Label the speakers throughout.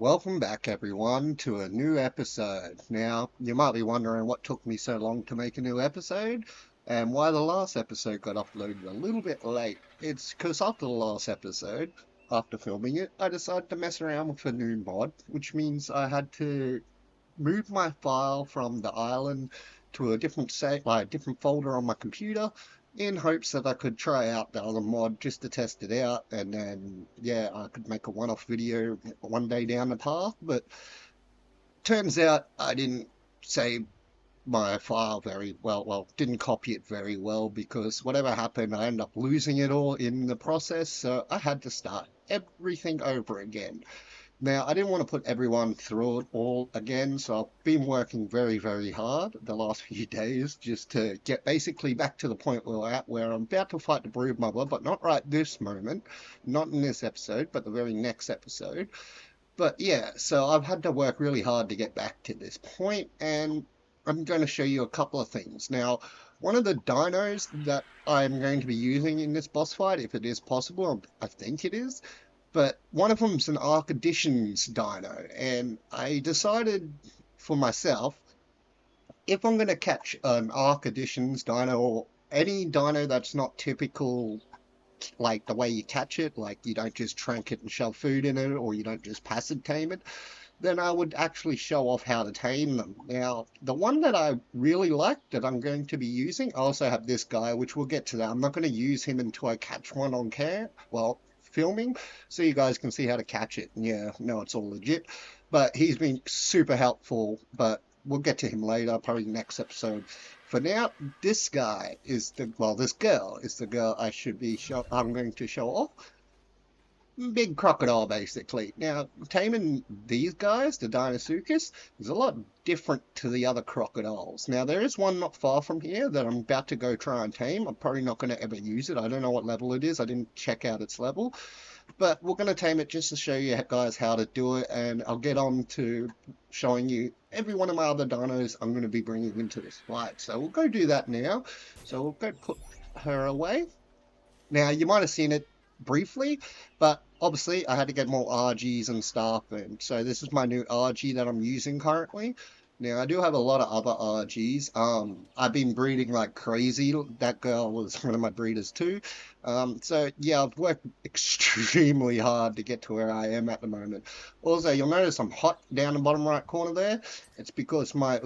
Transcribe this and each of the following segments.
Speaker 1: Welcome back, everyone, to a new episode. Now, you might be wondering what took me so long to make a new episode and why the last episode got uploaded a little bit late. It's because after the last episode, after filming it, I decided to mess around with a new mod, which means I had to move my file from the island to a different different folder on my computer in hopes that I could try out the other mod just to test it out, and then yeah, I could make a one-off video one day down the path. But turns out I didn't save my file very well, didn't copy it very well, because whatever happened, I ended up losing it all in the process, so I had to start everything over again. Now, I didn't want to put everyone through it all again, so I've been working very, very hard the last few days just to get basically back to the point where we're at, where I'm about to fight the brood mother, but not right this moment, not in this episode, but the very next episode. But yeah, so I've had to work really hard to get back to this point, and I'm going to show you a couple of things. Now, one of the dinos that I'm going to be using in this boss fight, if it is possible, I think it is, but one of them's an Ark Additions dino, and I decided for myself, if I'm going to catch an Ark Additions dino or any dino that's not typical, like the way you catch it, like you don't just trank it and shove food in it, or you don't just passive tame it, then I would actually show off how to tame them. Now, the one that I really like that I'm going to be using, I also have this guy, which we'll get to that. I'm not going to use him until I catch one on filming, so you guys can see how to catch it. And yeah, no, it's all legit. But he's been super helpful, but we'll get to him later, probably next episode. For now, this guy is this girl is the girl I'm going to show off. Big crocodile, basically. Now, taming these guys, the Deinosuchus, is a lot different to the other crocodiles. Now, there is one not far from here that I'm about to go try and tame. I'm probably not going to ever use it. I don't know what level it is. I didn't check out its level. But we're going to tame it just to show you guys how to do it, and I'll get on to showing you every one of my other dinos I'm going to be bringing into this fight. So we'll go do that now. So we'll go put her away. Now, you might have seen it briefly, but obviously I had to get more RGs and stuff, and so this is my new RG that I'm using currently. Now, I do have a lot of other RGs. I've been breeding like crazy. That girl was one of my breeders too. So yeah, I've worked extremely hard to get to where I am at the moment. Also, you'll notice I'm hot down the bottom right corner there. It's because my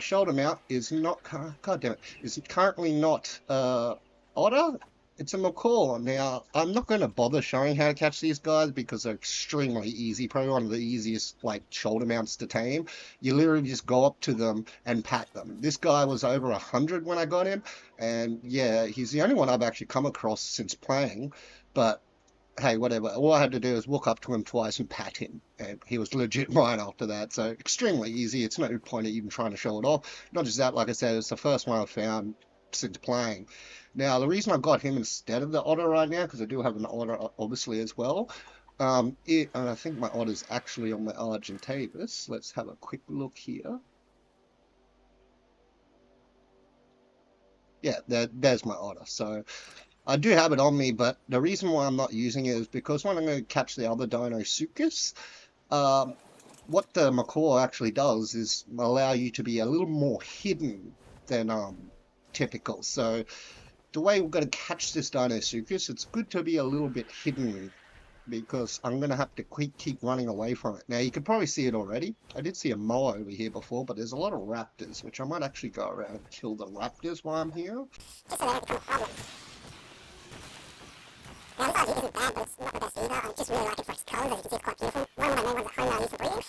Speaker 1: shoulder mount is not, god damn it, is currently not otter. It's a macaw. Now, I'm not going to bother showing how to catch these guys because they're extremely easy. Probably one of the easiest, like, shoulder mounts to tame. You literally just go up to them and pat them. This guy was over 100 when I got him, and yeah, he's the only one I've actually come across since playing, but hey, whatever. All I had to do is walk up to him twice and pat him, and he was legit mine after that. So extremely easy. It's no point of even trying to show it off. Not just that, like I said, it's the first one I've found since playing. Now, the reason I got him instead of the otter right now, because I do have an otter obviously as well, and I think my otter's actually on my Argentavis. Let's have a quick look here. Yeah, there's my otter. So I do have it on me, but the reason why I'm not using it is because when I'm going to catch the other Deinosuchus, um, what the macaw actually does is allow you to be a little more hidden than typical. So the way we're going to catch this Deinosuchus, it's good to be a little bit hidden because I'm going to have to keep running away from it. Now, you can probably see it already. I did see a moa over here before, but there's a lot of raptors, which I might actually go around and kill the raptors while I'm here.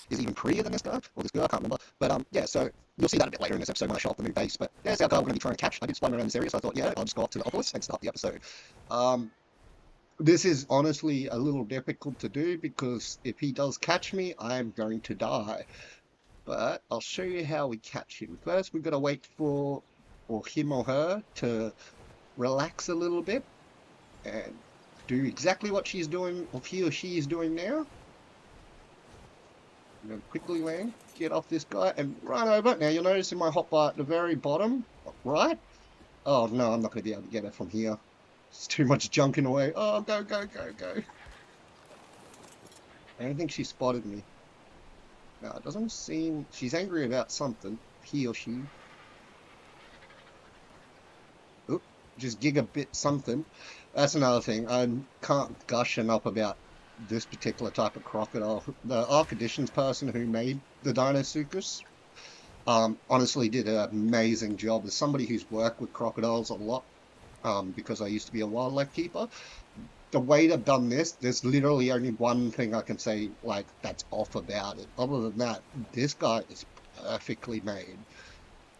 Speaker 1: Is even prettier than this guy, or this girl, I can't remember. But yeah, so you'll see that a bit later in this episode when I show off the new base. But there's our girl we're going to be trying to catch. I did spawn around this area, so I thought, yeah, I'll just go up to the obelisk and start the episode. This is honestly a little difficult to do because if he does catch me, I am going to die. But I'll show you how we catch him. First, we've got to wait for him or her to relax a little bit and do exactly what she's doing, or he or she is doing now. I'm going to quickly land, get off this guy, and run over. Now, you'll notice in my hotbar at the very bottom, right? Oh, no, I'm not going to be able to get it from here. It's too much junk in the way. Oh, go, go, go, go. I don't think she spotted me. Now, it doesn't seem... She's angry about something. He or she. Oop, just gigabit something. That's another thing. I can't gush enough about this particular type of crocodile. The Ark Editions person who made the Deinosuchus honestly did an amazing job. As somebody who's worked with crocodiles a lot, because I used to be a wildlife keeper, the way they've done this, there's literally only one thing I can say like that's off about it. Other than that, this guy is perfectly made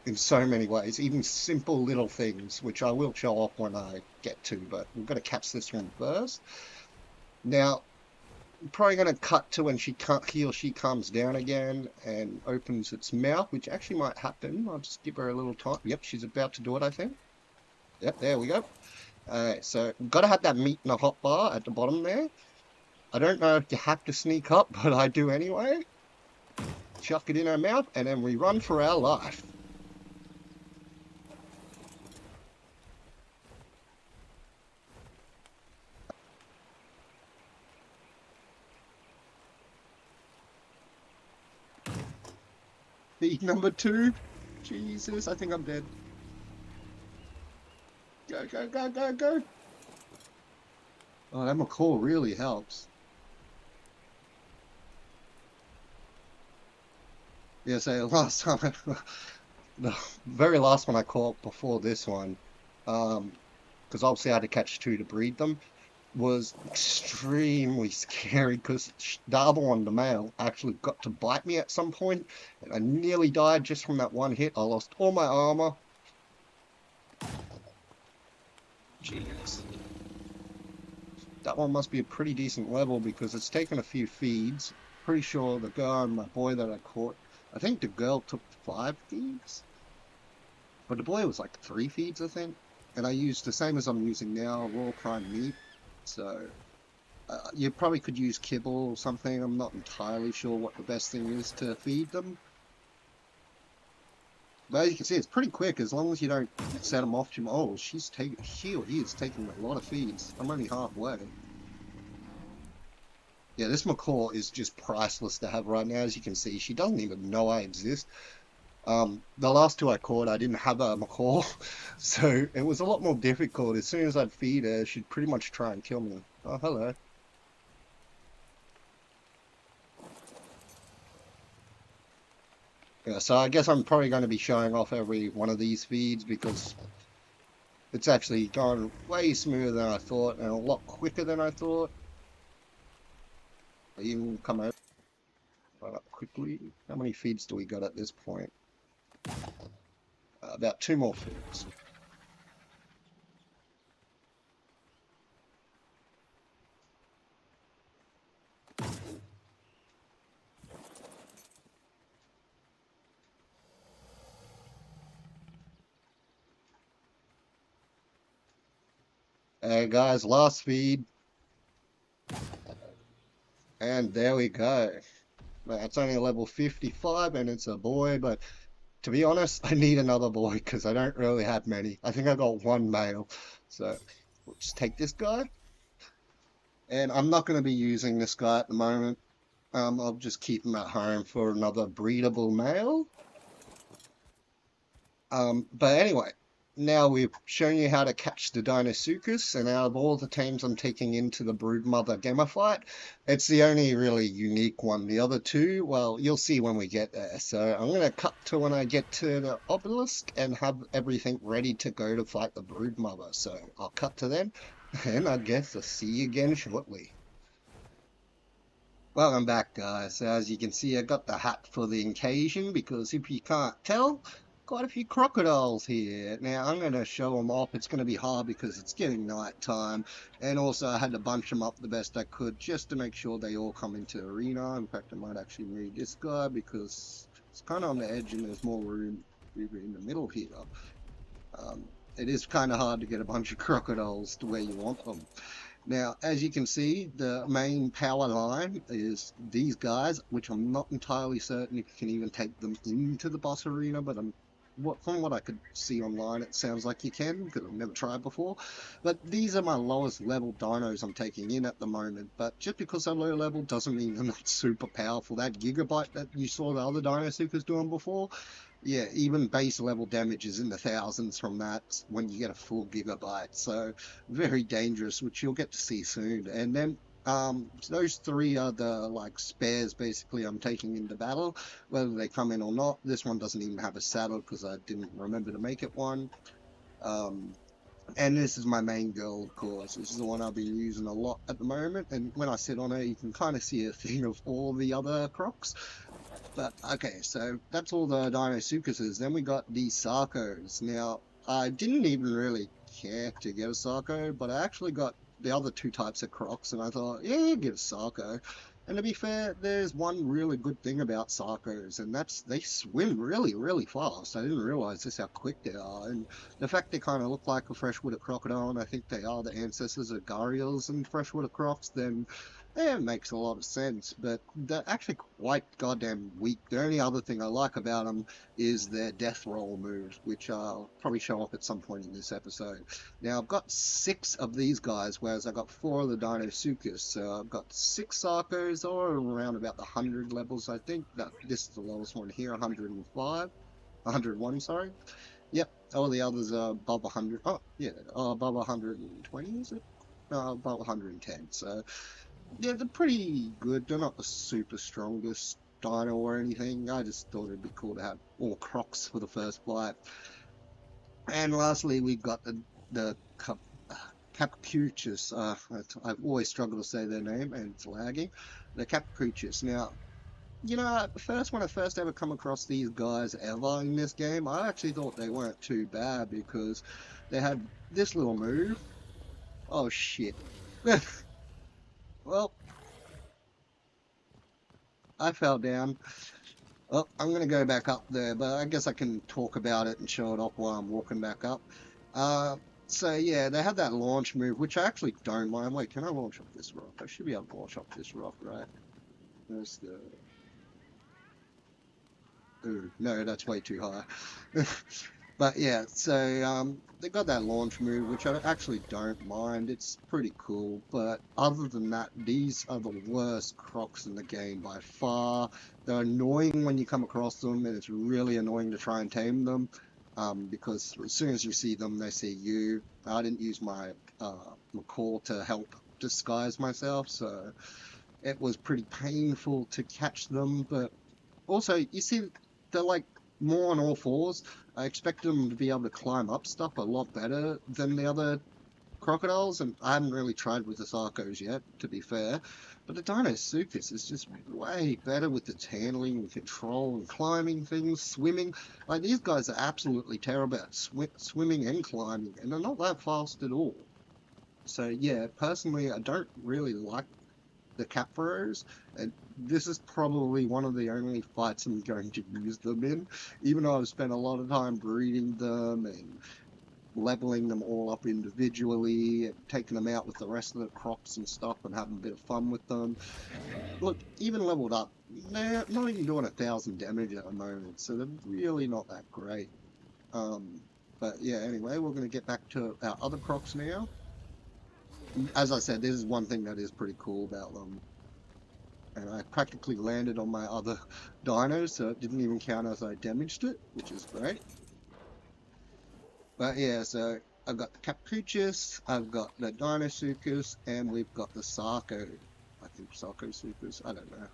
Speaker 1: in so many ways, even simple little things, which I will show off when I get to, but we've got to catch this one first. Now, I'm probably going to cut to when he or she comes down again and opens its mouth, which actually might happen. I'll just give her a little time. Yep, she's about to do it, I think. Yep, there we go. Alright, so we've got to have that meat in a hot bar at the bottom there. I don't know if you have to sneak up, but I do anyway. Chuck it in her mouth, and then we run for our life. Feed number 2. Jesus, I think I'm dead. Go, go, go, go, go. Oh, that McCall really helps. Yeah, so last time, the very last one I caught before this one, because obviously I had to catch 2 to breed them, was extremely scary because the other one, the male, actually got to bite me at some point, and I nearly died just from that one hit. I lost all my armor. Jeez. That one must be a pretty decent level because it's taken a few feeds. Pretty sure the girl and my boy that I caught, I think the girl took 5 feeds, but the boy was like 3 feeds, I think. And I used the same as I'm using now, raw prime meat. So you probably could use kibble or something. I'm not entirely sure what the best thing is to feed them. But as you can see, it's pretty quick as long as you don't set them off too much. Oh, she or he is taking a lot of feeds. I'm only halfway. Yeah, this macaw is just priceless to have right now. As you can see, she doesn't even know I exist. The last 2 I caught, I didn't have a macaw, so it was a lot more difficult. As soon as I'd feed her, she'd pretty much try and kill me. Oh, hello. Yeah, so I guess I'm probably going to be showing off every one of these feeds because it's actually gone way smoother than I thought and a lot quicker than I thought. I even come over right up quickly. How many feeds do we got at this point? About 2 more feeds. Hey guys, last feed. And there we go. It's only a level 55 and it's a boy, but to be honest, I need another boy because I don't really have many. I think I got 1 male. So we'll just take this guy. And I'm not going to be using this guy at the moment. I'll just keep him at home for another breedable male. But anyway, now we've shown you how to catch the Deinosuchus, and out of all the teams I'm taking into the Broodmother Gamma fight, it's the only really unique one. The other 2, well, you'll see when we get there. So I'm going to cut to when I get to the obelisk and have everything ready to go to fight the Broodmother. So I'll cut to then, and I guess I'll see you again shortly. Welcome back, guys. So as you can see, I got the hat for the occasion because if you can't tell, quite a few crocodiles here. Now I'm going to show them off. It's going to be hard because it's getting night time, and also I had to bunch them up the best I could just to make sure they all come into the arena. In fact, I might actually move this guy because it's kind of on the edge and there's more room in the middle here. It is kind of hard to get a bunch of crocodiles to where you want them. Now, as you can see, the main power line is these guys, which I'm not entirely certain if you can even take them into the boss arena, but I'm from what I could see online, it sounds like you can, because I've never tried before. But these are my lowest level dinos I'm taking in at the moment. But just because they're low level doesn't mean they're not super powerful. That gigabyte that you saw the other Dino Seekers doing before, yeah, even base level damage is in the thousands from that when you get a full gigabyte. So very dangerous, which you'll get to see soon. And then those three are the like spares basically I'm taking into battle, whether they come in or not. This one doesn't even have a saddle because I didn't remember to make it one. Um, and this is my main girl, of course. This is the one I've been using a lot at the moment. And when I sit on her, you can kind of see a thing of all the other crocs. But okay, so that's all the Dinosuchuses. Then we got the Sarcos. Now, I didn't even really care to get a Sarco, but I actually got the other two types of Crocs, and I thought, yeah, get a Sarco. And to be fair, there's one really good thing about Sarcos, and that's they swim really, really fast. I didn't realize just how quick they are. And the fact they kind of look like a freshwater crocodile, and I think they are the ancestors of gharials and freshwater crocs, then yeah, it makes a lot of sense, but they're actually quite goddamn weak. The only other thing I like about them is their death roll move, which I'll probably show off at some point in this episode. Now, I've got 6 of these guys, whereas I've got 4 of the Dinosuchus. So I've got 6 Sarcos, or around about the 100 levels, I think. This is the lowest one here, 105. 101, sorry. Yep, all the others are above 100. Oh, yeah, above 120, is it? No, above 110. So yeah, they're pretty good. They're not the super strongest dino or anything. I just thought it'd be cool to have all Crocs for the first flight. And lastly, we've got the Capuchus. I've always struggled to say their name, and it's lagging. The Capuchus. Now, first when I first ever come across these guys ever in this game, I actually thought they weren't too bad because they had this little move. Oh shit. Well, I fell down. Oh, I'm going to go back up there, but I guess I can talk about it and show it off while I'm walking back up. Uh, so yeah, they had that launch move, which I actually don't mind. Wait, can I launch off this rock? I should be able to launch off this rock, right? There's the... Ooh, no, that's way too high. But yeah, so they got that launch move, which I actually don't mind. It's pretty cool. But other than that, these are the worst Crocs in the game by far. They're annoying when you come across them, and it's really annoying to try and tame them. Because as soon as you see them, they see you. I didn't use my macaw to help disguise myself, so it was pretty painful to catch them. But also, you see, they're like more on all fours. I expect them to be able to climb up stuff a lot better than the other crocodiles, and I haven't really tried with the Sarcos yet, to be fair. But the Dinosuchus is just way better with its handling and control and climbing things, swimming. Like, these guys are absolutely terrible at swimming and climbing, and they're not that fast at all. So yeah, personally, I don't really like the Capros, and this is probably one of the only fights I'm going to use them in, even though I've spent a lot of time breeding them and leveling them all up individually and taking them out with the rest of the crops and stuff and having a bit of fun with them. Look, even leveled up, they're not even doing 1,000 damage at the moment, so they're really not that great. But yeah, anyway, we're going to get back to our other crocs now. As I said, this is one thing that is pretty cool about them. And I practically landed on my other dino, so it didn't even count as I damaged it, which is great. But yeah, so I've got the Capuchus, I've got the Dinosuchus, and we've got the Sarco. I think Sarcosuchus, I don't know.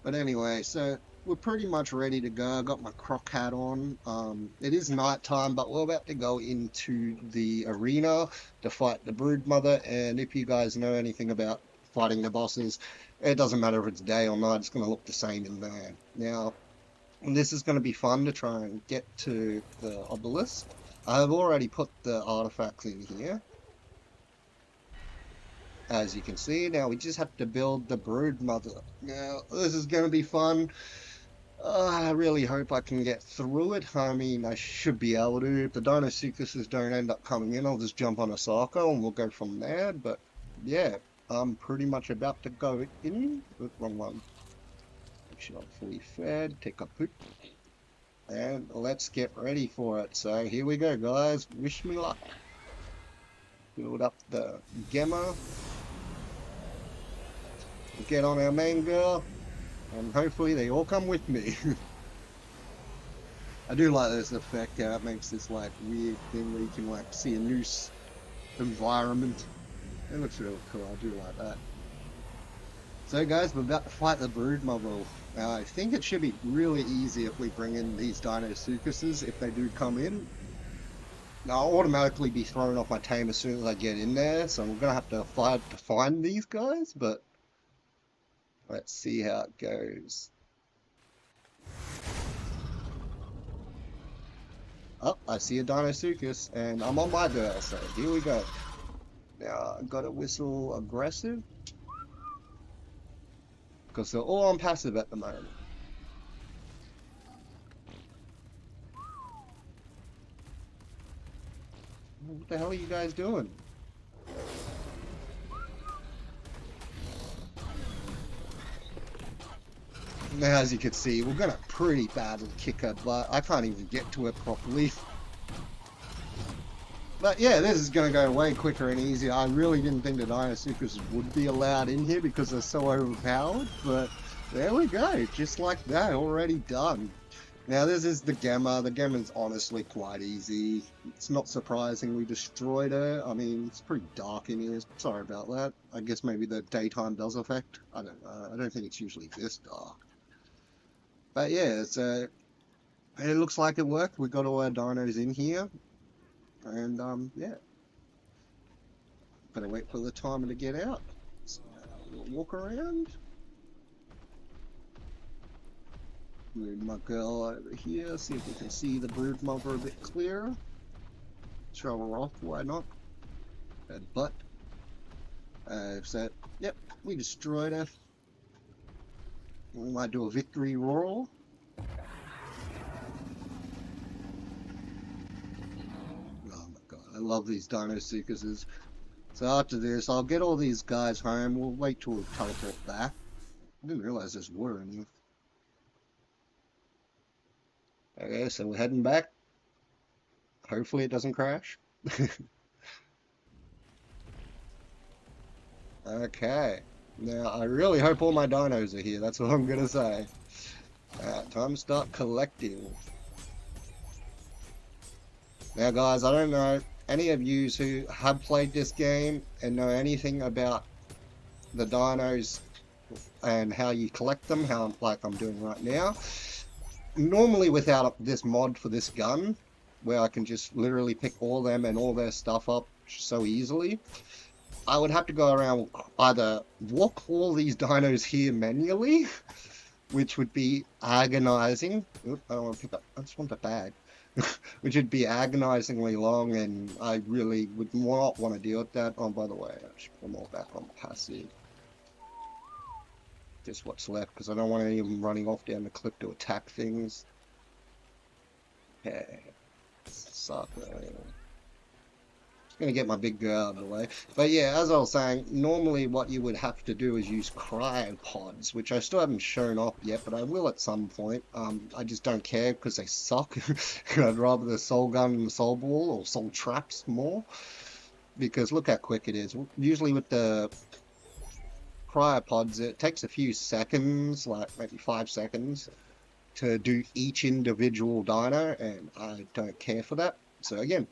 Speaker 1: But anyway, so we're pretty much ready to go. I got my croc hat on. It is night time, but we're about to go into the arena to fight the broodmother. And if you guys know anything about fighting the bosses, it doesn't matter if it's day or night, it's going to look the same in there. Now, this is going to be fun to try and get to the obelisk. I've already put the artifacts in here, as you can see. Now we just have to build the brood mother. Now this is going to be fun. I really hope I can get through it. I mean, I should be able to. If the Dinosuchuses don't end up coming in, I'll just jump on a Sarco and we'll go from there. But yeah, I'm pretty much about to go in. Wrong one. Make sure I'm fully fed. Take a poop. And and let's get ready for it. So here we go, guys. Wish me luck. Build up the Gemma. Get on our main girl, and hopefully they all come with me. I do like this effect, how it makes this like weird thing where you can like see a new environment. It looks really cool, I do like that. So guys, we're about to fight the brood mother. I think it should be really easy if we bring in these Dinosuchuses, if they do come in. Now, I'll automatically be thrown off my tame as soon as I get in there, so we're gonna have to fight to find these guys, but let's see how it goes. Oh, I see a Dinosuchus, and I'm on my girl, so here we go. Now, I've got to whistle aggressive, because they're all on passive at the moment. What the hell are you guys doing? Now, as you can see, we're gonna pretty badly kick her butt. I can't even get to her properly. But yeah, this is gonna go way quicker and easier. I really didn't think the Dinosuchus would be allowed in here because they're so overpowered, but there we go, just like that, already done. Now this is the Gemma. The Gemma's honestly quite easy. It's not surprising we destroyed her. I mean, it's pretty dark in here. Sorry about that. I guess maybe the daytime does affect. I don't know. I don't think it's usually this dark. But yeah, it looks like it worked. We got all our dinos in here. And yeah. Better wait for the timer to get out. So, we'll walk around. Move my girl over here, see if we can see the brood mother a bit clearer. Show her off, why not? That butt. So, yep, we destroyed her. We might do a victory roar. Oh my god, I love these Dinosuchuses. So after this, I'll get all these guys home. We'll wait till we teleport back. I didn't realize there's water in here. Okay, so we're heading back. Hopefully it doesn't crash. Okay. Now, I really hope all my dinos are here. That's what I'm going to say. Time to start collecting. Now, guys, I don't know any of you who have played this game and know anything about the dinos and how you collect them, like I'm doing right now. Normally without this mod for this gun, where I can just literally pick all them and all their stuff up so easily, I would have to go around either walk all these dinos here manually, which would be agonizing. Oop, I don't want to pick up, I just want the bag. Which would be agonizingly long, and I really would not want to deal with that. Oh, by the way, I should put them all back on passive. Just what's left, because I don't want any of them running off down the cliff to attack things. Yeah, sucker. Just gonna get my big girl out of the way. But yeah, as I was saying, normally what you would have to do is use cryopods, which I still haven't shown off yet, but I will at some point. I just don't care because they suck. I'd rather the soul gun and the soul ball or soul traps more, because look how quick it is. Usually with the cryopods, it takes a few seconds, like maybe 5 seconds, to do each individual dino, and I don't care for that. So again,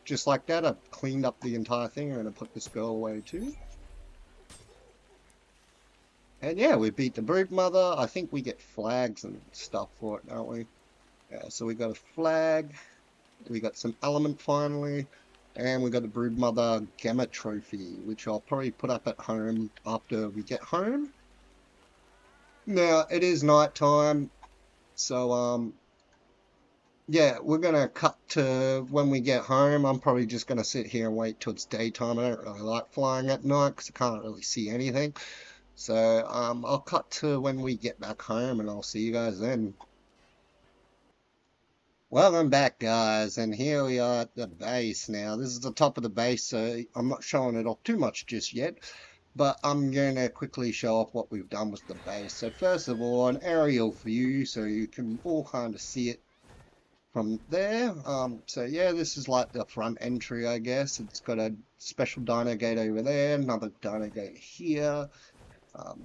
Speaker 1: just like that, I've cleaned up the entire thing. I'm going to put this girl away too. And yeah, we beat the brood mother. I think we get flags and stuff for it, don't we? Yeah, so we got a flag, we got some element finally, and we got the brood mother Gemma trophy, which I'll probably put up at home after we get home. Now, it is night time, so yeah, we're gonna cut to when we get home. I'm probably just gonna sit here and wait till it's daytime. I don't really like flying at night because I can't really see anything. So I'll cut to when we get back home, and I'll see you guys then. Welcome back, guys, and here we are at the base now. This is the top of the base, so I'm not showing it off too much just yet, but I'm going to quickly show off what we've done with the base. So first of all, an aerial view, so you can all kind of see it from there. So yeah, this is like the front entry, I guess. It's got a special dino gate over there, another dino gate here.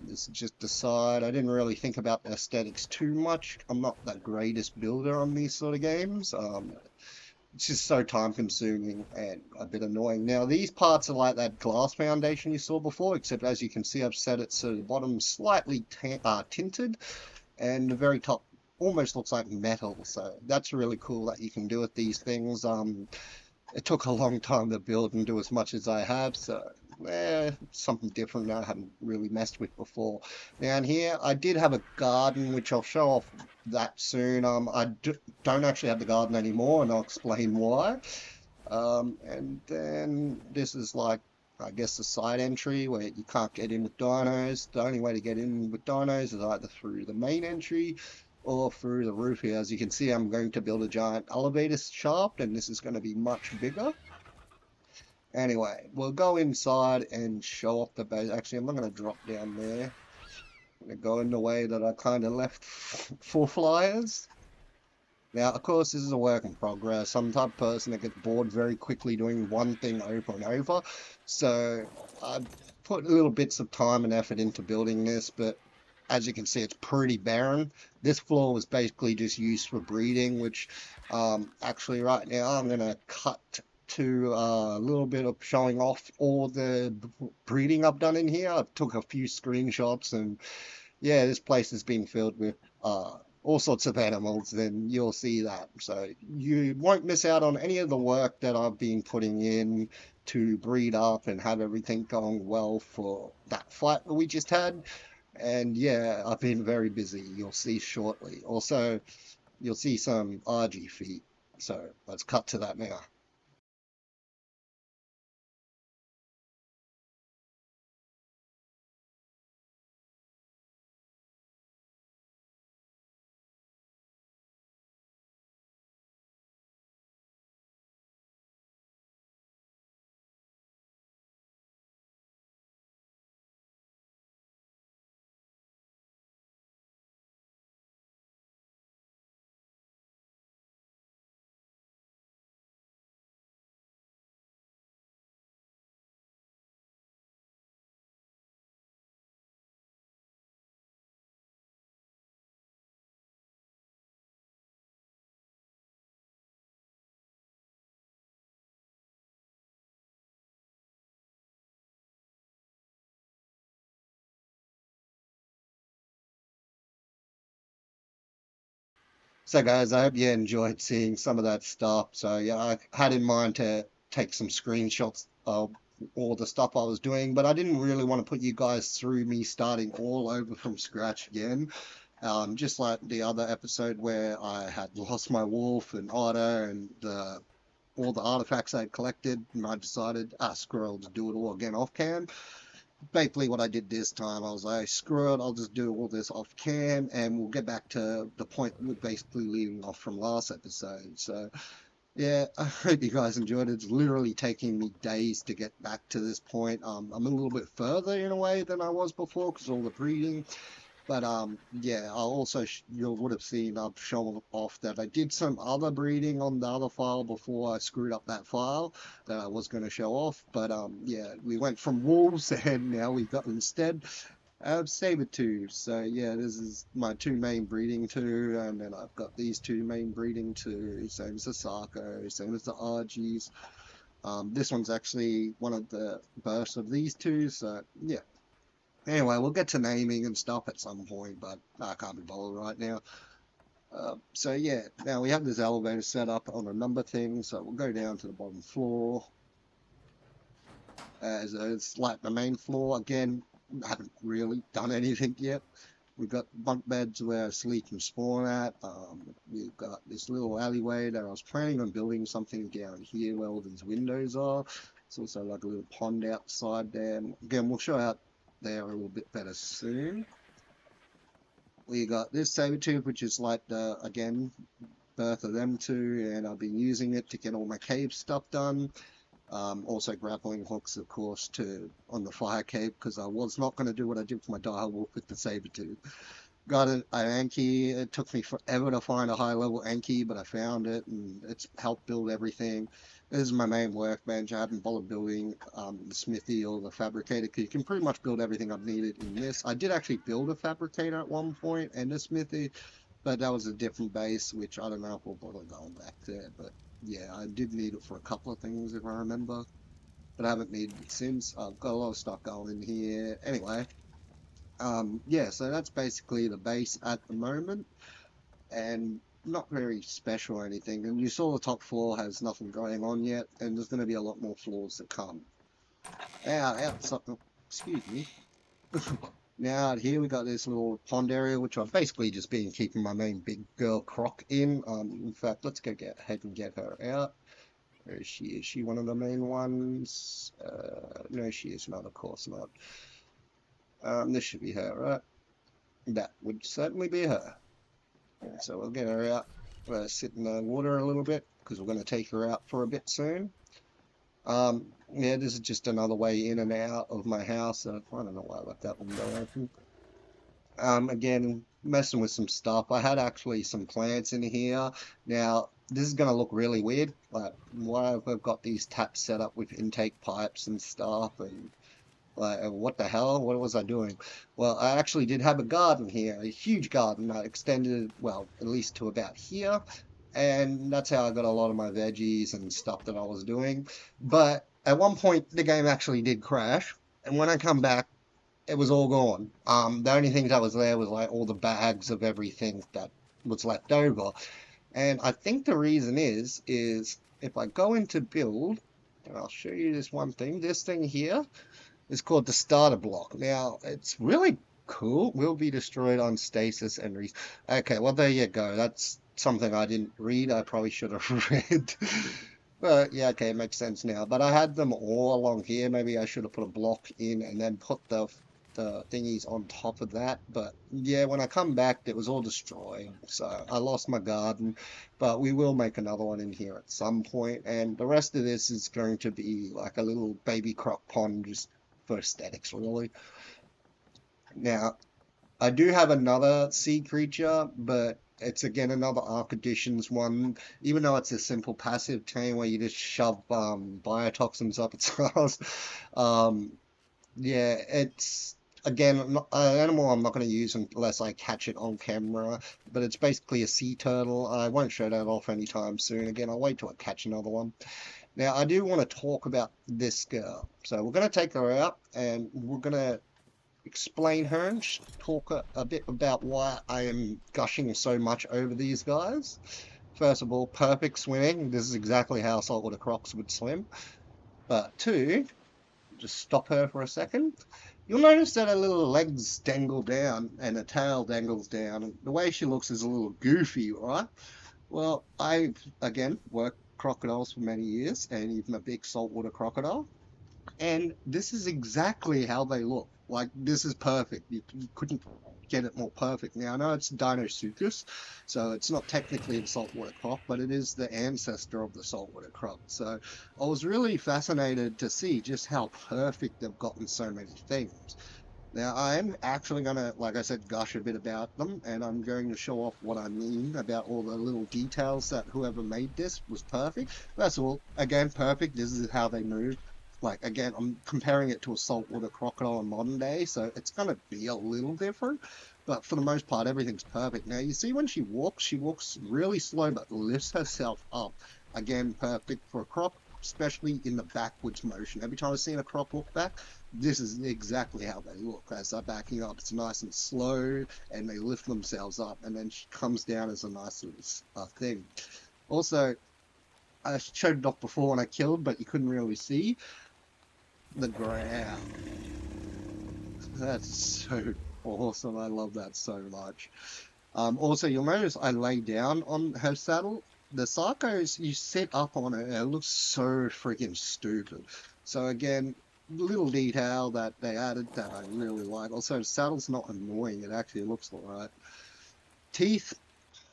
Speaker 1: This is just the side. I didn't really think about the aesthetics too much. I'm not the greatest builder on these sort of games. It's just so time consuming and a bit annoying. Now, these parts are like that glass foundation you saw before, except as you can see, I've set it so the bottom's slightly tinted and the very top almost looks like metal. So that's really cool that you can do with these things. It took a long time to build and do as much as I have, so something different I haven't really messed with before. Down here, I did have a garden, which I'll show off that soon. Don't actually have the garden anymore, and I'll explain why. And then this is like, I guess, the side entry where you can't get in with dinos. The only way to get in with dinos is either through the main entry or through the roof here. As you can see, I'm going to build a giant elevator shaft, and this is going to be much bigger. Anyway, we'll go inside and show off the base. Actually, I'm not going to drop down there. I'm going to go in the way that I kind of left for flyers. Now, of course, this is a work in progress. I'm the type of person that gets bored very quickly doing one thing over and over. So I've put little bits of time and effort into building this, but as you can see, it's pretty barren. This floor was basically just used for breeding, which actually right now I'm going to cut to a little bit of showing off all the breeding I've done in here. I took a few screenshots, and yeah, this place has been filled with all sorts of animals, then you'll see that. So you won't miss out on any of the work that I've been putting in to breed up and have everything going well for that fight that we just had. And yeah, I've been very busy. You'll see shortly. Also, you'll see some RG feet. So let's cut to that now. So guys, I hope you enjoyed seeing some of that stuff. So yeah, I had in mind to take some screenshots of all the stuff I was doing, but I didn't really want to put you guys through me starting all over from scratch again. Just like the other episode where I had lost my wolf and otter and all the artifacts I had collected, and I decided, screw it, I'll just do it all again off cam. Basically, what I did this time, I was like, screw it, I'll just do all this off cam, and we'll get back to the point we're basically leaving off from last episode. So, yeah, I hope you guys enjoyed it. It's literally taking me days to get back to this point. I'm a little bit further in a way than I was before because all the breeding. But yeah, I also you would have seen I've shown off that I did some other breeding on the other file before I screwed up that file that I was going to show off. But yeah, we went from wolves and now we've got instead saber-tooths. So yeah, this is my two main breeding too, and then I've got these two main breeding too. Same as the Sarco, same as the RGs. This one's actually one of the bursts of these two. So yeah. Anyway, we'll get to naming and stuff at some point, but I can't be bothered right now. So yeah, now we have this elevator set up on a number thing, so we'll go down to the bottom floor. As it's like the main floor, again, I haven't really done anything yet. We've got bunk beds where sleep can spawn at. We've got this little alleyway that I was planning on building something down here where all these windows are. It's also like a little pond outside there. And again, we'll show out there a little bit better soon. We got this saber tooth, which is like the, again, birth of them two, and I've been using it to get all my cave stuff done. Also grappling hooks, of course, to on the fire cave, because I was not going to do what I did for my dire wolf with the saber tooth. Got an Anki. It took me forever to find a high level Anki, but I found it and it's helped build everything. This is my main workbench. I haven't bothered building the smithy or the fabricator because you can pretty much build everything I've needed in this. I did actually build a fabricator at one point and a smithy, but that was a different base, which I don't know if we'll bother going back there. But yeah, I did need it for a couple of things if I remember, but I haven't needed it since. I've got a lot of stuff going in here. Anyway, yeah, so that's basically the base at the moment, and not very special or anything. And you saw the top floor has nothing going on yet, and there's going to be a lot more floors to come. Now, outside, excuse me. Now out here we got this little pond area, which I've basically just been keeping my main big girl croc in. In fact, let's go get ahead and get her out. Where is she? Is she one of the main ones? No, she is not. Of course not. This should be her, right? That would certainly be her. So we'll get her out. Sit in the water a little bit because we're going to take her out for a bit soon. Yeah, this is just another way in and out of my house. I don't know why I left that window open. Again, messing with some stuff. I had actually some plants in here. Now, this is going to look really weird. Like, why I've got these taps set up with intake pipes and stuff, and like, what the hell? What was I doing? Well, I actually did have a garden here, a huge garden. I extended, well, at least to about here. And that's how I got a lot of my veggies and stuff that I was doing. But at one point, the game actually did crash. And when I come back, it was all gone. The only thing that was there was like all the bags of everything that was left over. And I think the reason is if I go into build, and I'll show you this one thing, this thing here, is called the starter block. Now, it's really cool. Will be destroyed on stasis and okay, well, there you go. That's something I didn't read. I probably should have read. But yeah, okay, it makes sense now. But I had them all along here. Maybe I should have put a block in and then put the thingies on top of that. But yeah, when I come back, it was all destroyed. So I lost my garden. But we will make another one in here at some point. And the rest of this is going to be like a little baby croc pond just for aesthetics, really. Now, I do have another sea creature, but it's again another Ark Editions one. Even though it's a simple passive chain where you just shove biotoxins up its ass. Um, yeah, it's again an animal I'm not going to use unless I catch it on camera. But it's basically a sea turtle. I won't show that off anytime soon. Again, I'll wait till I catch another one. Now, I do want to talk about this girl. So we're going to take her out and we're going to explain her and talk a bit about why I am gushing so much over these guys. First of all, perfect swimming. This is exactly how saltwater crocs would swim. But two, just stop her for a second. You'll notice that her little legs dangle down and her tail dangles down. And the way she looks is a little goofy, right? Well, I've, again, worked crocodiles for many years and even a big saltwater crocodile. And this is exactly how they look. Like, this is perfect. You couldn't get it more perfect. Now, I know it's Dinosuchus, so it's not technically the saltwater croc, but it is the ancestor of the saltwater croc. So I was really fascinated to see just how perfect they've gotten so many things. Now, I am actually going to, like I said, gush a bit about them, and I'm going to show off what I mean about all the little details that whoever made this was perfect. That's all. Again, perfect. This is how they move. Like, again, I'm comparing it to a saltwater crocodile in modern day, so it's going to be a little different. But for the most part, everything's perfect. Now, you see when she walks really slow, but lifts herself up. Again, perfect for a croc, especially in the backwards motion. Every time I've seen a croc look back, this is exactly how they look. As they're backing up, it's nice and slow, and they lift themselves up, and then she comes down as a nice little thing. Also, I showed it off before when I killed, but you couldn't really see the ground. That's so awesome. I love that so much. Also, you'll notice I lay down on her saddle. The Psychos, you sit up on it, and it looks so freaking stupid. So again, little detail that they added that I really like. Also, the saddle's not annoying. It actually looks alright. Teeth,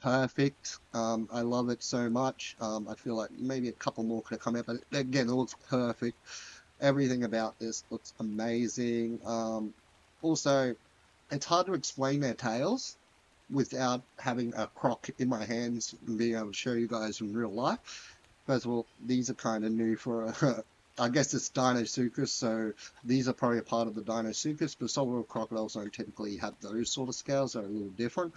Speaker 1: perfect. I love it so much. I feel like maybe a couple more could have come out, but again, it looks perfect. Everything about this looks amazing. Also, it's hard to explain their tails. without having a croc in my hands and being able to show you guys in real life. First of all, these are kind of new for I guess it's Deinosuchus, so these are probably a part of the Deinosuchus, but saltwater crocodiles don't typically have those sort of scales. They're a little different.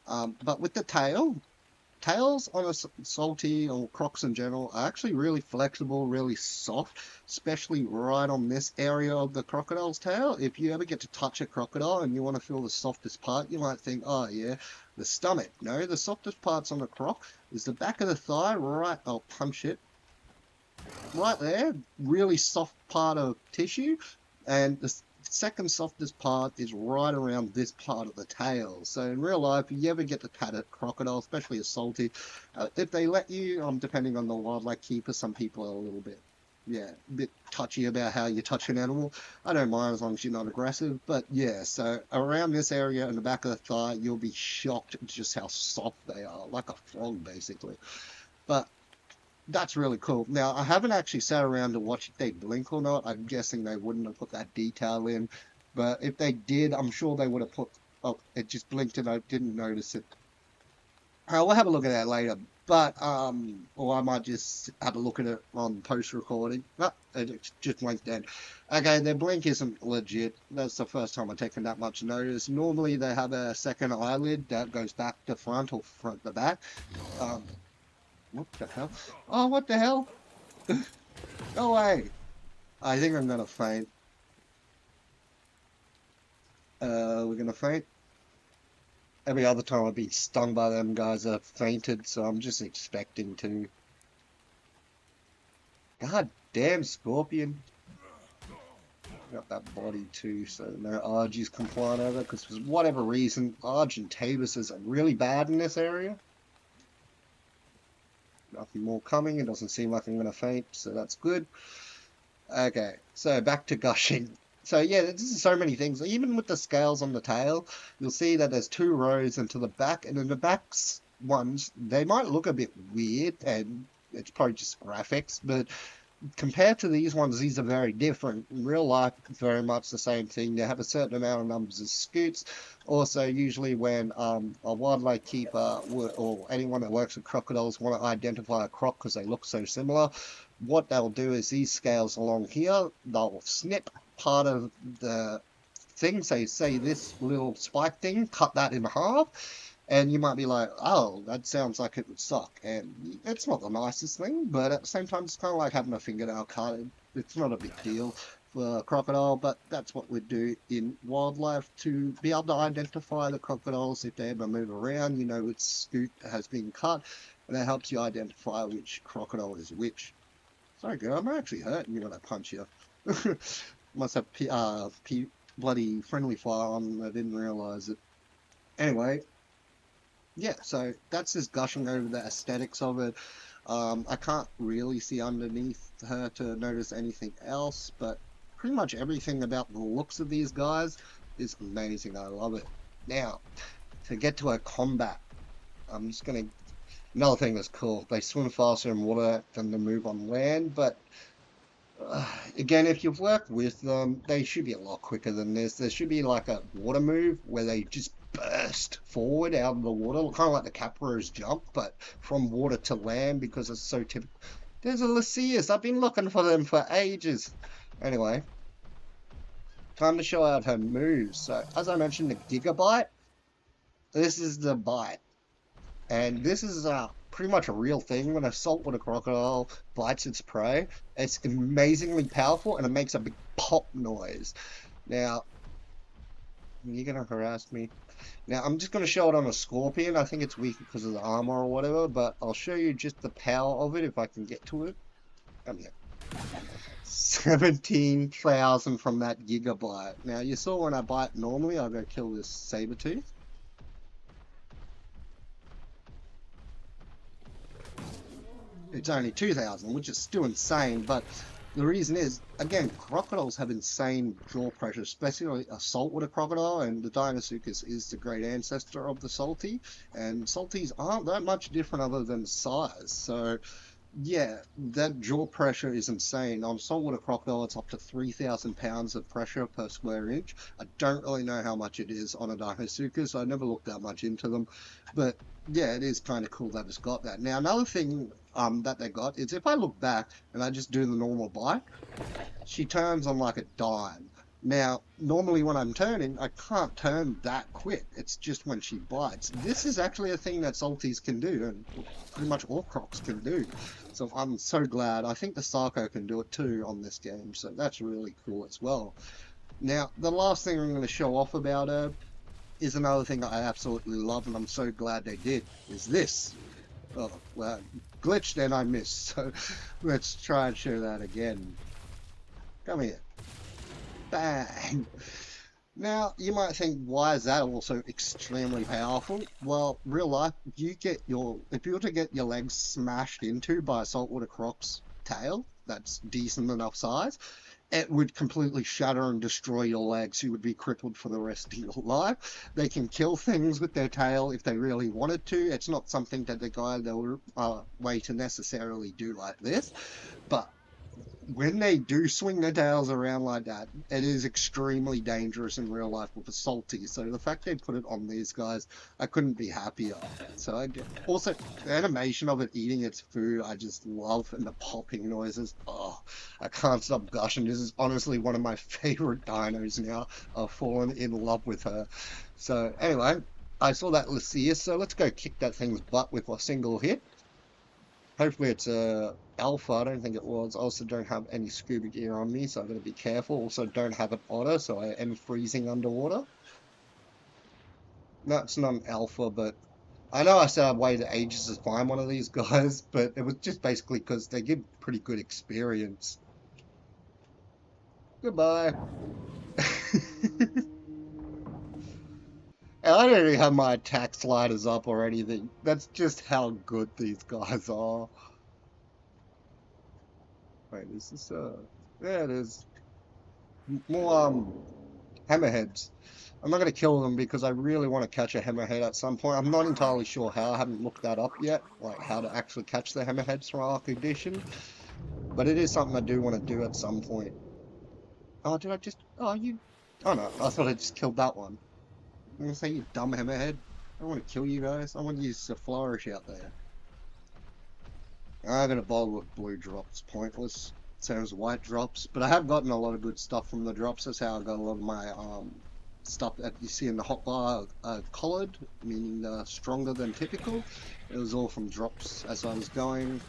Speaker 1: But with the tails on a salty or crocs in general are actually really flexible, really soft, especially right on this area of the crocodile's tail. If you ever get to touch a crocodile and you want to feel the softest part, you might think, oh yeah, the stomach. No, the softest parts on the croc is the back of the thigh, right, I'll punch it, right there, really soft part of tissue, and the second softest part is right around this part of the tail. So in real life, if you ever get to pat a crocodile, especially a salty, if they let you, depending on the wildlife keeper, some people are a little bit, yeah, a bit touchy about how you touch an animal. I don't mind as long as you're not aggressive, but yeah, so around this area in the back of the thigh, you'll be shocked at just how soft they are, like a frog basically. But that's really cool. Now, I haven't actually sat around to watch if they blink or not. I'm guessing they wouldn't have put that detail in. But if they did, I'm sure they would have put... Oh, it just blinked and I didn't notice it. We'll have a look at that later. But, or I might just have a look at it on post-recording. Oh, it just blinked then. Okay, their blink isn't legit. That's the first time I've taken that much notice. Normally, they have a second eyelid that goes back to front or front to back. What the hell? Oh, what the hell? No way. I think I'm gonna faint. We're gonna faint. Every other time I've been stung by them guys, I've fainted, so I'm just expecting to. God damn, Scorpion. Got that body too, so no Argies can fly over, because for whatever reason, Argentavis are really bad in this area. Nothing more coming. It doesn't seem like I'm going to faint, so that's good. Okay, so back to gushing. So yeah, this is so many things. Even with the scales on the tail, you'll see that there's two rows into the back, and in the back ones, they might look a bit weird, and it's probably just graphics, but compared to these ones, these are very different. In real life, it's very much the same thing. They have a certain amount of numbers of scoots. Also, usually when a wildlife keeper or anyone that works with crocodiles want to identify a croc because they look so similar, what they'll do is these scales along here, they'll snip part of the thing, say this little spike thing, cut that in half, and you might be like, oh, that sounds like it would suck. And it's not the nicest thing, but at the same time, it's kind of like having a fingernail cut. It's not a big deal for a crocodile, but that's what we do in wildlife to be able to identify the crocodiles. If they ever move around, you know its scoot has been cut, and that helps you identify which crocodile is which. Sorry, girl, I'm actually hurting you when I punch you. Must have bloody friendly fire on, I didn't realize it. Anyway, yeah, so that's just gushing over the aesthetics of it. I can't really see underneath her to notice anything else, but pretty much everything about the looks of these guys is amazing. I love it. Now, to get to a combat, I'm just going to... Another thing that's cool, they swim faster in water than they move on land, but again, if you've worked with them, they should be a lot quicker than this. There should be like a water move where they just burst forward out of the water, kind of like the Caparose jump, but from water to land because it's so typical. There's a Lycius. I've been looking for them for ages. Anyway, time to show out her moves. So, as I mentioned, the Gigabyte. This is the bite. And this is pretty much a real thing. When a saltwater crocodile bites its prey, it's amazingly powerful and it makes a big pop noise. Now, you're going to harass me. Now, I'm just going to show it on a scorpion. I think it's weak because of the armor or whatever, but I'll show you just the power of it if I can get to it. Come here. 17,000 from that Gigabyte. Now, you saw when I bite normally, I'll go kill this saber-tooth. It's only 2,000, which is still insane, but the reason is, again, crocodiles have insane jaw pressure, especially a saltwater crocodile, and the Deinosuchus is the great ancestor of the salty, and salties aren't that much different other than size. So Yeah, that jaw pressure is insane. On saltwater crocodile, it's up to 3,000 pounds of pressure per square inch. I don't really know how much it is on a Dinosuchus, so I never looked that much into them. But yeah, it is kind of cool that it's got that. Now, another thing that they got is if I look back and I just do the normal bite, she turns on like a dime. Now, normally when I'm turning, I can't turn that quick. It's just when she bites. This is actually a thing that salties can do, and pretty much all crocs can do. So I'm so glad. I think the Sarco can do it too on this game, so that's really cool as well. Now, the last thing I'm going to show off about her is another thing I absolutely love, and I'm so glad they did, is this. Oh, well, glitched and I missed, so let's try and show that again. Come here. Bang! Now, you might think, why is that also extremely powerful? Well, real life, if you were to get your legs smashed into by a saltwater croc's tail, that's decent enough size, it would completely shatter and destroy your legs. You would be crippled for the rest of your life. They can kill things with their tail if they really wanted to. It's not something that the guy they'll way to necessarily do like this, but when they do swing their tails around like that, it is extremely dangerous in real life with a salty. So the fact they put it on these guys, I couldn't be happier. So also the animation of it eating its food, I just love, and the popping noises. Oh, I can't stop gushing. This is honestly one of my favorite dinos now. I've fallen in love with her. So anyway, I saw that Lucia, so let's go kick that thing's butt with a single hit. Hopefully it's a alpha. I don't think it was. I also don't have any scuba gear on me, so I've got to be careful. Also don't have an otter, so I am freezing underwater. No, it's not an alpha, but I know I said I'd waited ages to find one of these guys, but it was just basically because they give pretty good experience. Goodbye. And I don't even have my attack sliders up or anything. That's just how good these guys are. Wait, is this yeah, it is. More hammerheads. I'm not going to kill them because I really want to catch a hammerhead at some point. I'm not entirely sure how. I haven't looked that up yet, like how to actually catch the hammerheads from Ark Edition. But it is something I do want to do at some point. Oh, did I just... Oh, you... Oh, no. I thought I just killed that one. I'm going to say, you dumb hammerhead. I don't want to kill you guys. I want you to flourish out there. I'm going to bother with blue drops. Pointless. Same as white drops. But I have gotten a lot of good stuff from the drops. That's how I got a lot of my stuff that you see in the hotbar collared, meaning stronger than typical. It was all from drops as I was going.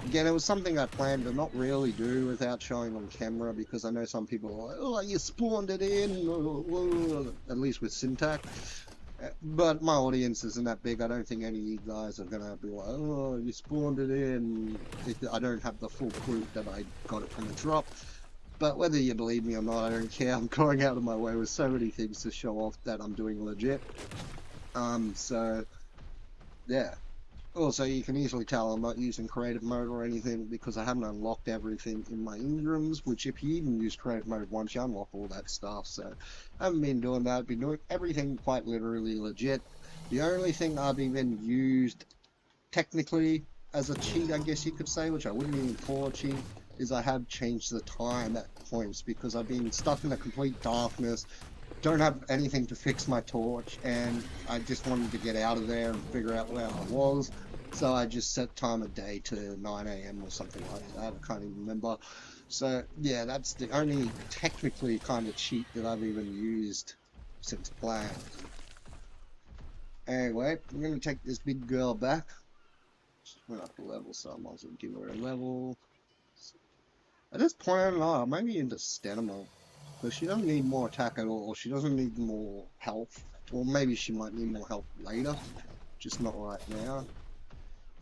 Speaker 1: Again, it was something I planned to not really do without showing on camera because I know some people are like, oh, you spawned it in, at least with syntax. But my audience isn't that big. I don't think any of you guys are going to be like, oh, you spawned it in. I don't have the full proof that I got it from the drop. But whether you believe me or not, I don't care. I'm going out of my way with so many things to show off that I'm doing legit. So, yeah. Also, you can easily tell I'm not using creative mode or anything because I haven't unlocked everything in my Ingrams, which if you even use creative mode once, you unlock all that stuff. So, I haven't been doing that. I've been doing everything quite literally legit. The only thing I've even used technically as a cheat, I guess you could say, which I wouldn't even call a cheat, is I have changed the time at points because I've been stuck in a complete darkness, don't have anything to fix my torch, and I just wanted to get out of there and figure out where I was. So I just set time of day to 9 AM or something like that. I can't even remember. So yeah, that's the only technically kind of cheat that I've even used since playing. Anyway, I'm going to take this big girl back. She went up a level, so I might as well give her a level. At this point, I don't know, maybe into stamina. But she doesn't need more attack at all. She doesn't need more health. Or maybe she might need more health later. Just not right now.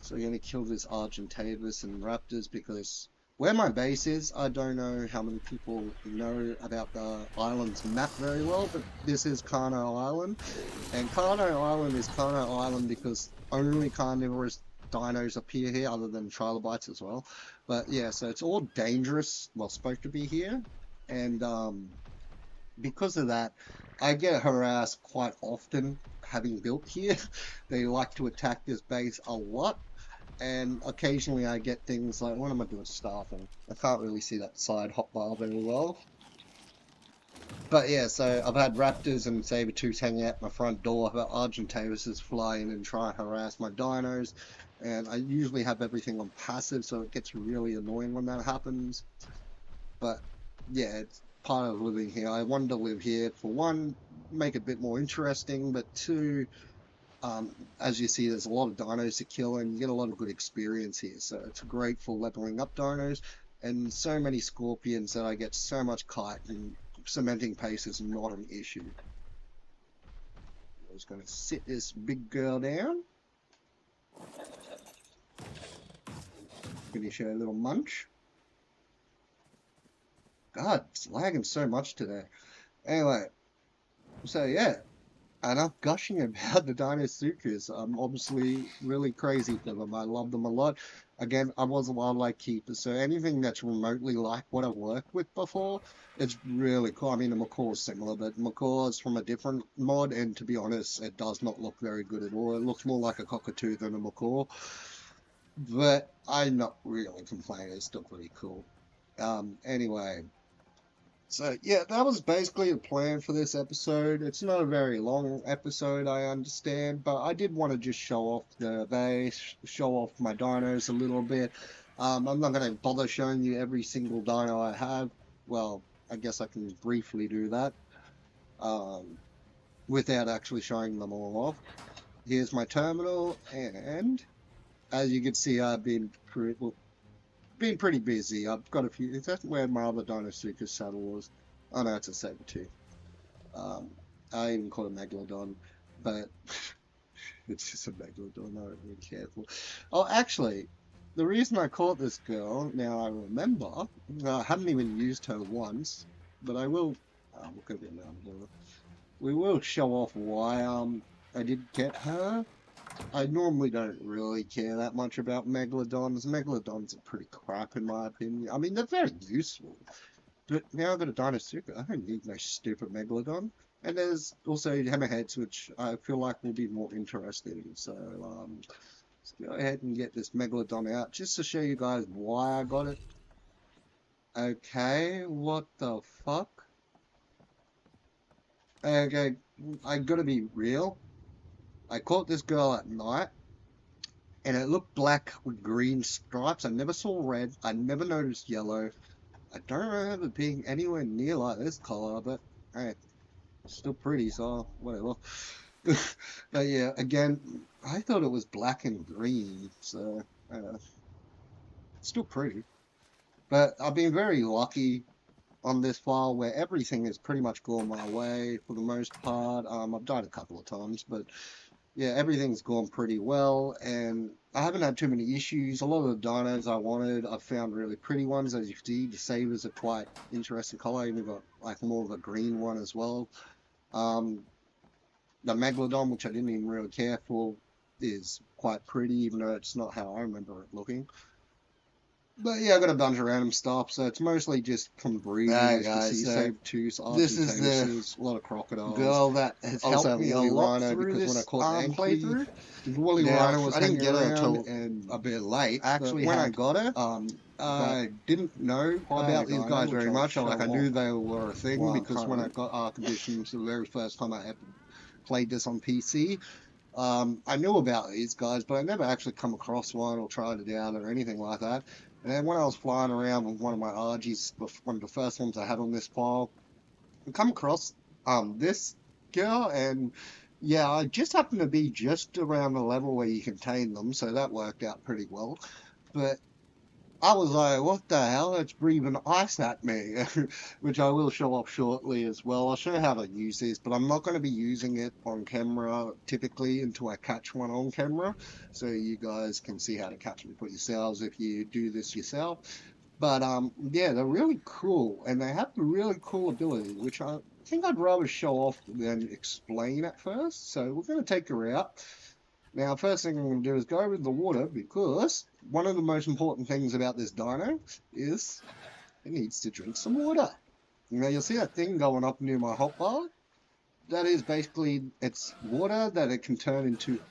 Speaker 1: So we're going to kill this Argentavis and Raptors because where my base is, I don't know how many people know about the island's map very well, but this is Carno Island. And Carno Island is Carno Island because only carnivorous dinos appear here other than trilobites as well. But yeah, so it's all dangerous, well, supposed to be here. And because of that, I get harassed quite often having built here. They like to attack this base a lot. And occasionally I get things like, what am I doing staffing? I can't really see that side hotbar very well. But yeah, so I've had raptors and saber-tooths hanging out my front door. I've got Argentavises fly in and try and harass my dinos. And I usually have everything on passive, so it gets really annoying when that happens. But yeah, it's part of living here. I wanted to live here for one, make it a bit more interesting, but two, as you see, there's a lot of dinos to kill and you get a lot of good experience here. So it's great for leveling up dinos and so many scorpions that I get so much kite and cementing pace is not an issue. I'm just going to sit this big girl down. Finish her little munch. God, it's lagging so much today. Anyway, so yeah, enough gushing about the Dinosuchus. I'm obviously really crazy for them. I love them a lot. Again, I was a wildlife keeper, so anything that's remotely like what I've worked with before, it's really cool. I mean, the macaw is similar, but macaw is from a different mod, and to be honest, it does not look very good at all. It looks more like a cockatoo than a macaw, but I'm not really complaining. It's still pretty cool. Anyway. So yeah, that was basically the plan for this episode. It's not a very long episode, I understand, but I did want to just show off the base, show off my dinos a little bit. I'm not going to bother showing you every single dino I have. Well, I guess I can briefly do that without actually showing them all off. Here's my terminal, and as you can see, I've been pretty busy. I've got a few. Is that where my other Dinosuchus saddle was? Oh no, it's a saber-tooth. I even call it Megalodon, but it's just a Megalodon. I'm not really careful. Oh, actually, the reason I caught this girl, now I remember, I haven't even used her once, but I will. Look at it now. We will show off why I did get her. I normally don't really care that much about Megalodons. Megalodons are pretty crap in my opinion. I mean, they're very useful. But now I've got a Dinosuchus. I don't need no stupid Megalodon. And there's also Hammerheads, which I feel like will be more interesting. So, let's go ahead and get this Megalodon out, just to show you guys why I got it. Okay, what the fuck? Okay, I gotta be real. I caught this girl at night, and it looked black with green stripes. I never saw red. I never noticed yellow. I don't remember it being anywhere near like this color, but hey, it's still pretty, so whatever. But yeah, again, I thought it was black and green, so it's still pretty. But I've been very lucky on this file where everything has pretty much gone my way for the most part. I've died a couple of times, but yeah, everything's gone pretty well, and I haven't had too many issues. A lot of the dinos I wanted, I've found really pretty ones. As you see, the sabers are quite interesting color. Even got like more of a green one as well. The Megalodon, which I didn't even really care for, is quite pretty, even though it's not how I remember it looking. But yeah, I got a bunch of random stuff, so it's mostly just from breeding.
Speaker 2: Alright guys, so this is
Speaker 1: a lot of crocodiles.
Speaker 2: girl that has helped me a lot through
Speaker 1: because
Speaker 2: this
Speaker 1: when I caught the
Speaker 2: playthrough.
Speaker 1: Woolly
Speaker 2: Now,
Speaker 1: Rhino was
Speaker 2: I didn't
Speaker 1: hanging
Speaker 2: get her
Speaker 1: around
Speaker 2: until
Speaker 1: and
Speaker 2: a bit late.
Speaker 1: actually
Speaker 2: When I
Speaker 1: had,
Speaker 2: got her,
Speaker 1: I didn't know about these guys very much. Like I knew they were a thing because when I got Ark Editions the very first time I ever played this on PC, I knew about these guys, but I never actually come across one or tried it out or anything like that. And then when I was flying around with one of my RGs, one of the first ones I had on this file, I come across this girl, and yeah, I just happened to be just around the level where you can tame them, so that worked out pretty well. But I was like, what the hell? It's breathing ice at me, which I will show off shortly as well. I'll show you how to use this, but I'm not going to be using it on camera typically until I catch one on camera, so you guys can see how to catch them for yourselves if you do this yourself. But yeah, they're really cool, and they have a really cool ability, which I think I'd rather show off than explain at first. So we're going to take her out. Now, first thing I'm going to do is go over the water because one of the most important things about this dino is it needs to drink some water. Now, you'll see that thing going up near my hotbar. that is basically, it's water that it can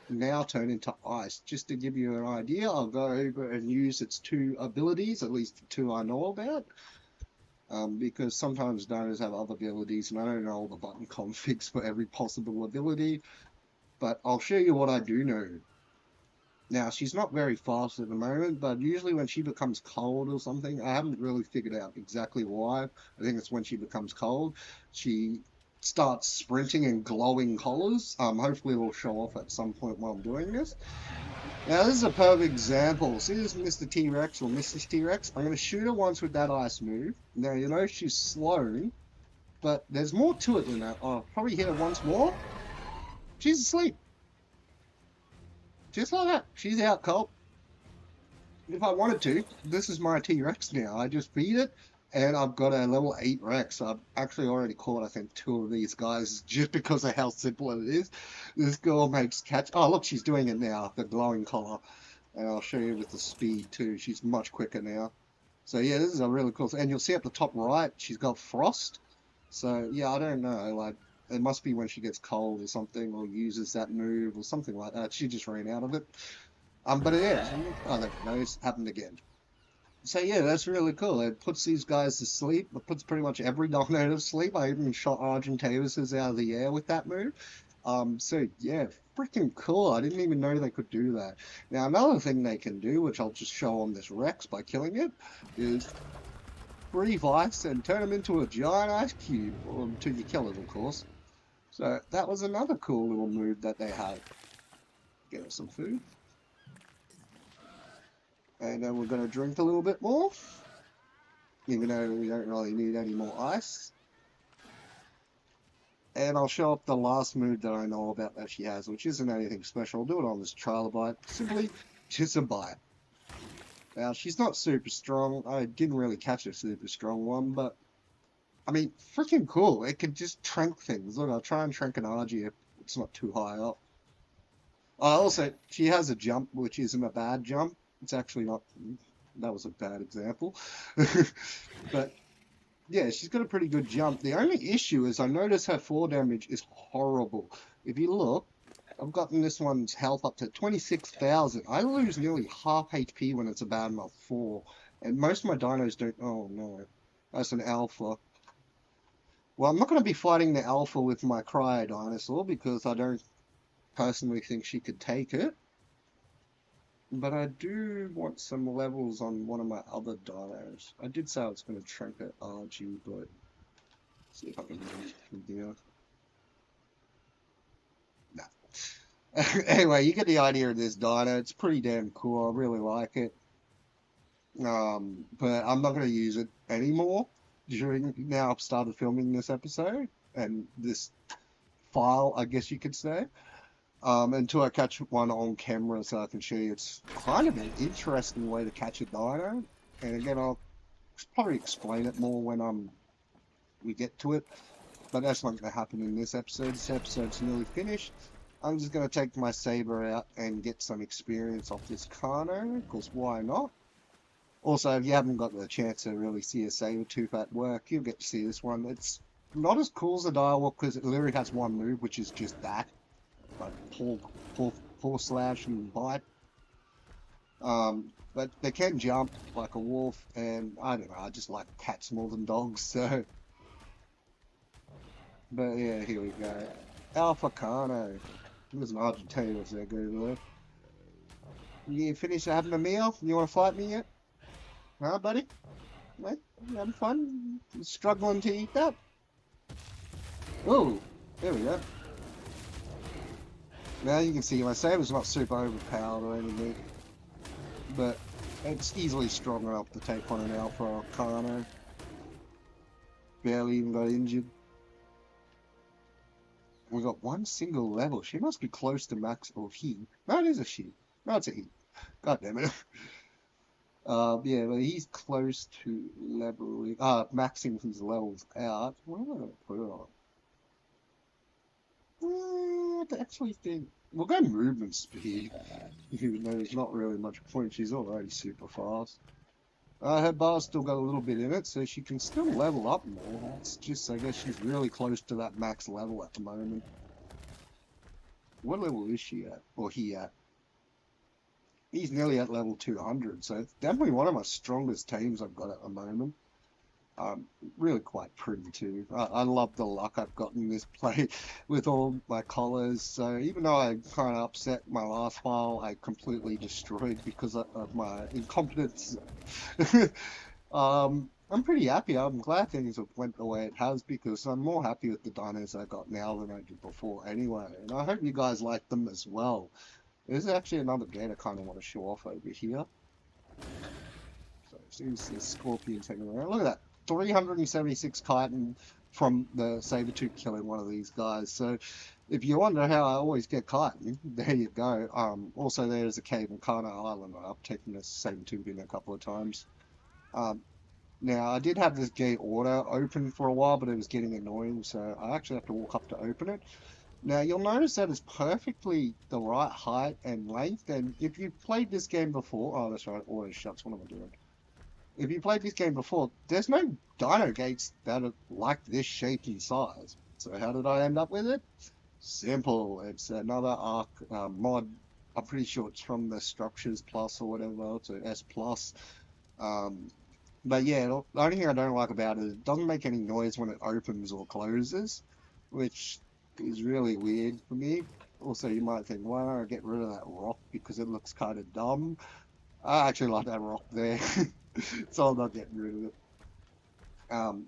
Speaker 1: now turn into ice. Just to give you an idea, I'll go over and use its two abilities, at least the two I know about. Because sometimes dinos have other abilities, and I don't know all the button configs for every possible ability, but I'll show you what I do know. Now, she's not very fast at the moment, but usually when she becomes cold or something, I haven't really figured out exactly why. I think it's when she becomes cold, she starts sprinting in glowing colors. Hopefully it will show off at some point while I'm doing this. Now, this is a perfect example. See this Mr. T-Rex or Mrs. T-Rex? I'm going to shoot her once with that ice move. Now, you know she's slow, but there's more to it than that. I'll probably hit her once more. She's asleep. Just like that. She's out cold. If I wanted to, this is my T-Rex now. I just feed it, and I've got a level 8 Rex. I've actually already caught, I think, 2 of these guys just because of how simple it is. This girl makes catch. Oh, look, she's doing it now, the glowing collar. And I'll show you with the speed, too. She's much quicker now. So, yeah, this is a really cool thing. And you'll see at the top right, she's got frost. So, yeah, I don't know. Like, it must be when she gets cold or something, or uses that move or something like that. She just ran out of it. But it is. Oh, there, no, it's happened again. So yeah, that's really cool. It puts these guys to sleep. It puts pretty much every dino to sleep. I even shot Argentavis out of the air with that move. So yeah, freaking cool. I didn't even know they could do that. Now another thing they can do, which I'll just show on this Rex by killing it, is breathe ice and turn them into a giant ice cube, or until you kill it, of course. So that was another cool little move that they had. Get us some food. And then we're going to drink a little bit more, even though we don't really need any more ice. And I'll show up the last move that I know about that she has, which isn't anything special. I'll do it on this trilobite. Simply just a bite. Now, she's not super strong. I didn't really catch a super strong one, but I mean, freaking cool. It can just trank things. Look, I'll try and trank an Argy if it's not too high up. Also, she has a jump, which isn't a bad jump. It's actually not. That was a bad example. But yeah, she's got a pretty good jump. The only issue is I notice her fall damage is horrible. If you look, I've gotten this one's health up to 26,000. I lose nearly half HP when it's a bad enough fall. And most of my dinos don't. Oh no, that's an alpha. Well, I'm not going to be fighting the alpha with my cryo dinosaur because I don't personally think she could take it. But I do want some levels on one of my other dinos. I did say I was going to shrink it RG, but see if I can move from here. Nah. Anyway, you get the idea of this dino. It's pretty damn cool. I really like it. But I'm not going to use it anymore. Now I've started filming this episode and this file, I guess you could say. Until I catch one on camera so I can show you. It's kind of an interesting way to catch a dino. And again, I'll probably explain it more when we get to it. But that's not going to happen in this episode. This episode's nearly finished. I'm just going to take my saber out and get some experience off this Carno, because why not? Also, if you haven't got the chance to really see a saber-tooth at work, you'll get to see this one. It's not as cool as a direwolf because it literally has one move, which is just that. Like pull, slash, and bite. But they can jump like a wolf, and I don't know, I just like cats more than dogs, so. But yeah, here we go. Alpha Carno. There's an Argentine there, go there. You finished having a meal? You want to fight me yet? Huh, buddy? What? You having fun? You struggling to eat that? Oh, there we go. Now you can see my saber's not super overpowered or anything, but it's easily strong enough to take on an Alpha Carno. Barely even got injured. We got one single level. She must be close to max, or he. No, it is a she. No, it's a he. God damn it. Yeah, but he's close to leveling, maxing his levels out. What am I going to put it on? I actually think we'll go movement speed, even though there's not really much point. She's already super fast. Her bar's still got a little bit in it, so she can still level up more. It's just, I guess she's really close to that max level at the moment. What level is she at? Or he at? He's nearly at level 200, so it's definitely one of my strongest teams I've got at the moment. Really quite pretty too. I love the luck I've got in this play with all my collars. So even though I kind of upset my last file, I completely destroyed because of my incompetence. I'm pretty happy. I'm glad things have went the way it has because I'm more happy with the dinos I got now than I did before anyway. And I hope you guys like them as well. There's actually another gate I kind of want to show off over here. So there's the scorpions hanging around. Look at that. 376 chitin from the saber-tooth killing one of these guys. So if you wonder how I always get chitin, there you go. Also there's a cave in Kana Island. I've taken this saber-tooth in a couple of times. Now I did have this gate order open for a while, but it was getting annoying, so I actually have to walk up to open it. Now you'll notice that it's perfectly the right height and length, and if you've played this game before, oh that's right, auto shuts, what am I doing? If you played this game before, there's no dino gates that are like this shape and size. So how did I end up with it? Simple. It's another Ark mod. I'm pretty sure it's from the Structures Plus or whatever to S Plus. But yeah, the only thing I don't like about it is it doesn't make any noise when it opens or closes, which is really weird for me. Also, you might think, why don't I get rid of that rock because it looks kind of dumb? I actually like that rock there, so I'm not getting rid of it. Um,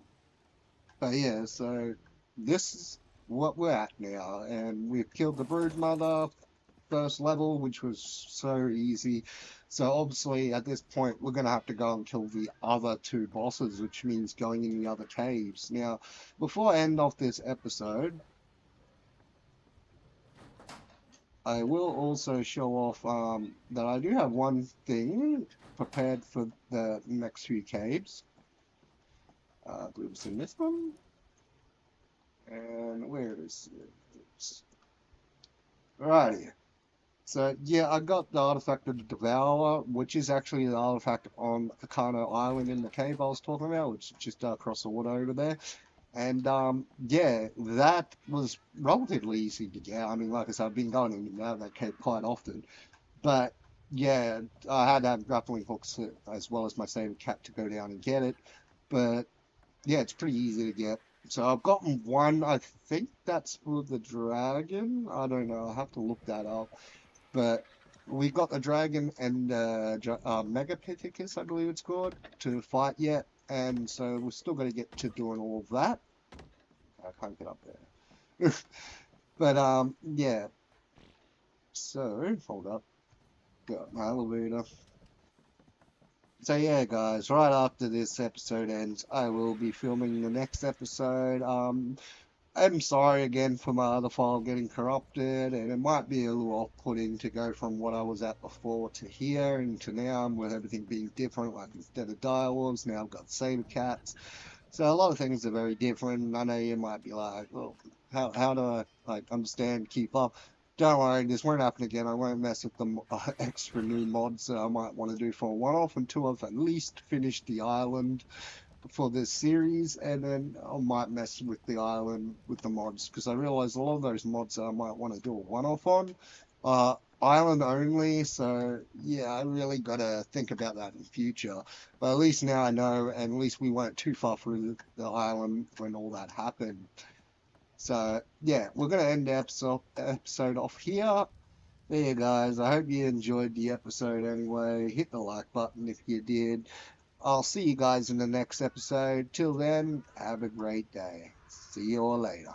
Speaker 1: but yeah, so this is what we're at now, and we've killed the brood mother first level, which was so easy. So obviously at this point we're gonna have to go and kill the other two bosses, which means going in the other caves. Now, before I end off this episode, I will also show off that I do have one thing prepared for the next few caves. I believe it's in this one. And where is it? Righty. So yeah, I got the artifact of the Devourer, which is actually the artifact on the Kano Island in the cave I was talking about, which is just across the water over there. And yeah, that was relatively easy to get. I mean, like I said, I've been going in and out of that cave quite often. But yeah, I had to have grappling hooks as well as my saber cat to go down and get it. But yeah, it's pretty easy to get. So I've gotten one. I think that's for the dragon. I don't know. I'll have to look that up. But we got the dragon and Megapithecus, I believe it's called, to fight yet. And so we're still going to get to doing all of that. I can't get up there. But yeah. So hold up. Got my elevator. So yeah, guys, right after this episode ends, I will be filming the next episode. I'm sorry again for my other file getting corrupted, and it might be a little off-putting to go from what I was at before to here and to now, with everything being different. Like instead of direwolves, now I've got saber cats. So a lot of things are very different. I know you might be like, well, how do I like understand, keep up? Don't worry, this won't happen again. I won't mess with the extra new mods that I might want to do for a one-off until I've at least finished the island for this series, and then I might mess with the island with the mods because I realize a lot of those mods that I might want to do a one-off on island only. So yeah, I really got to think about that in the future. But at least now I know, and at least we weren't too far through the island when all that happened. So yeah, we're gonna end the episode off here. There you guys. I hope you enjoyed the episode anyway. Hit the like button if you did. I'll see you guys in the next episode. Till then, have a great day. See you all later.